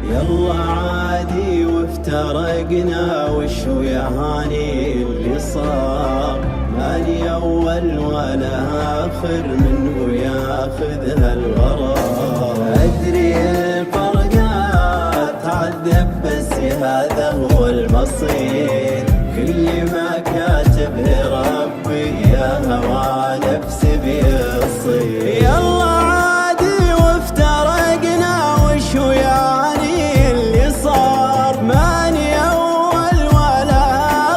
يلا عادي وافترقنا، وشو يا هاني اللي صار؟ مالي أول ولا آخر، منه ياخذها الغرار. أدري الفرقات تعذب، بس هذا هو المصير. كل ما كاتبه ربي يا هوى نفسي بيصير. يلا عادي وافترقنا، وشو يعني اللي صار؟ ماني أول ولا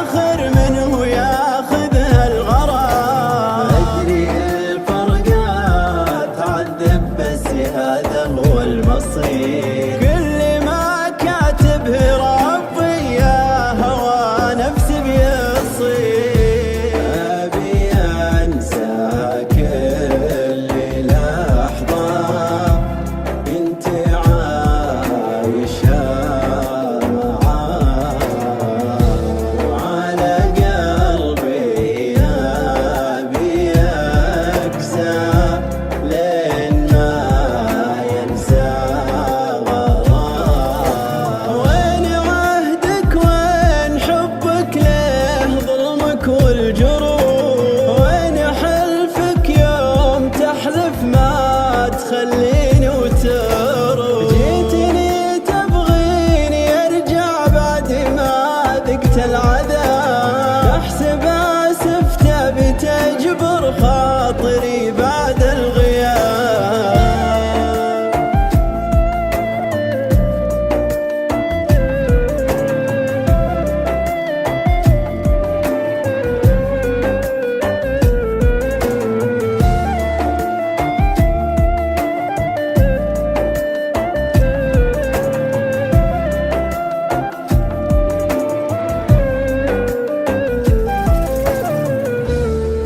آخر، منه ياخذها الغرار. أدري الفرقات تعذب، بس هذا هو المصير. كل ما كاتبه ربي يا هوى نفسي بيصير. أبي أنسى كل لحظة انت عايشة معاه، وعلى قلبي أبي أقسى لين ما ينسى غرام. وين عهدك وين حبك، ليه ظلمك والجروح؟ وين حلفك يوم تحلف ما تخليني وتروح؟ جيتني تبغيني ارجع بعد ما ذقت العذاب، احسب اسفت بتجبر خاطري بعد الغياب.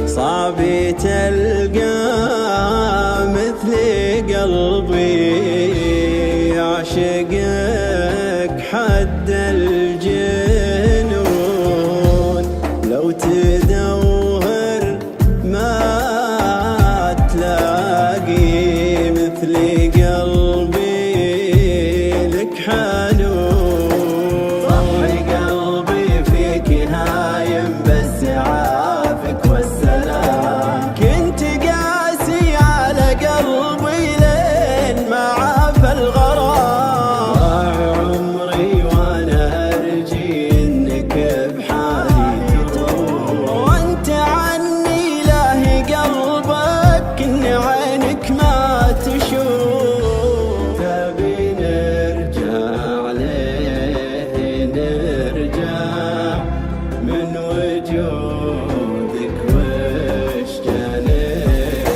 صعب تلقى مثل قلبي يعشقك حد الجنون. لو تدور ما تلاقي مثل قلبي لك حنون. صحي قلبي فيك هايم، بس عافك والسلام. كنت قاسي على قلبي لين ما عاف الغرام. ضاع عمري وانا ارجي انك بحالي تروح، وانت عني لاهي قلبك ان عينك ما تشوف. تبي نرجع ليه نرجع من وجودك وش جنيت؟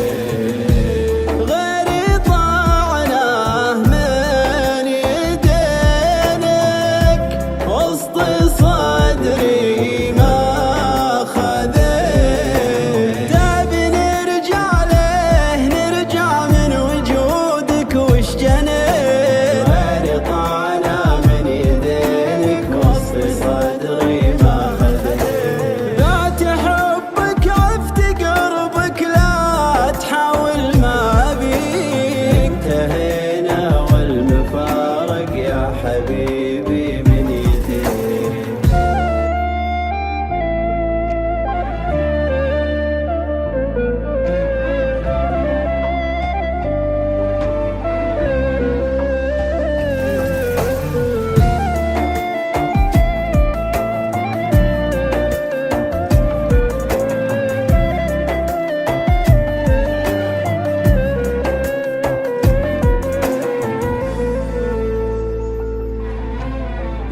غيري طعناه من يدينك، وسط صدري ما خذيت. تبي نرجع ليه نرجع من وجودك وش جنيت؟ غيري طعناه من يدينك، وسط صدري ما خذيت. ذات حبك عفت قربك، لا تحاول ما بيك. انتهينا والمفارق يا حبيبي من يديك.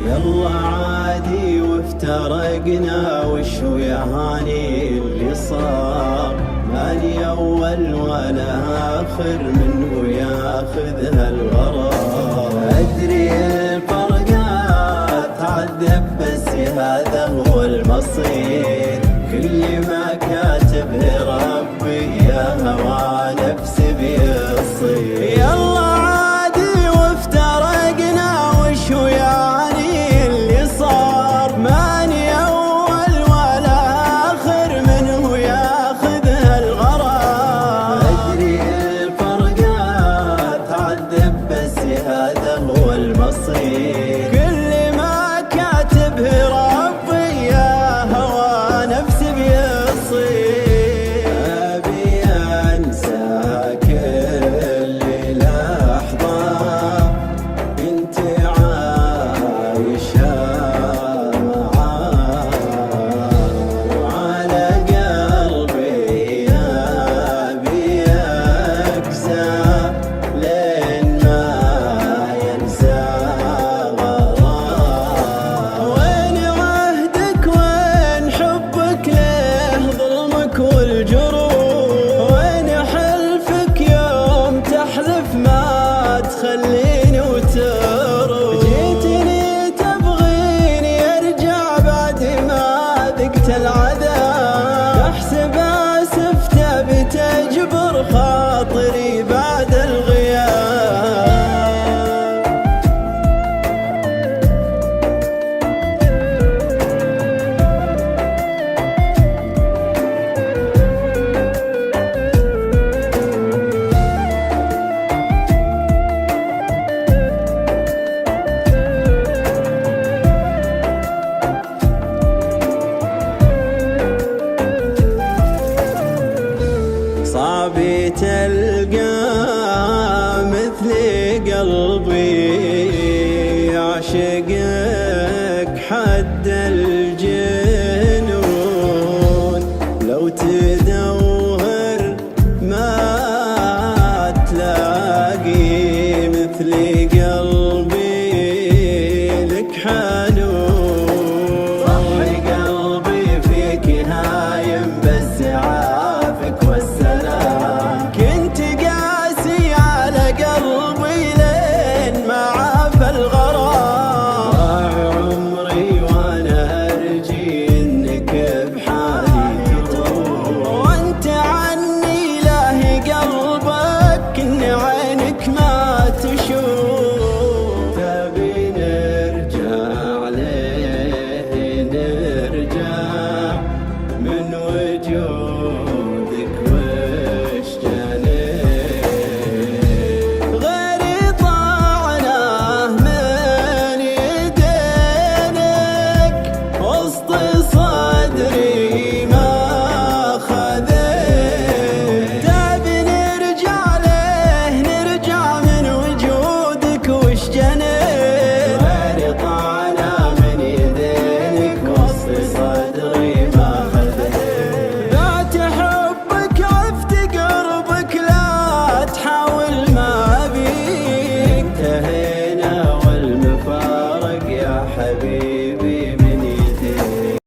يلا عادي وافترقنا، وشو يا هاني اللي صار؟ مالي أول ولا آخر، منه ياخذها الغرار. أدري الفرقات تعذب، بس هذا هو المصير. كل ما كاتبه ربي يا هوى نفسي بيصير. يلا عادي وافترقنا، وشو يعني اللي صار؟ ماني أول ولا آخر، منه ياخذها الغرار. أدري الفرقات تعذب، بس هذا هذا هو المصير. كل ما كاتبه ربي يا هوى نفسي بيصير. أبي أنسى كل لحظة انت عايشة وعلى قلبي أبي أقسى لين ما ينسى غرام. وين عهدك وين حبك ليه ظلمك والجروح؟ وين حلفك يوم تحلف ما تخليني وتروح؟ جيتني تبغيني ارجع بعد ما ذقت العذاب، تحسب اسفت بتجبر خاطري بعد الغياب. صعب تلقى مثل قلبي يعشقك حد الجنون، لو تدور ما تلاقي مثل قلبي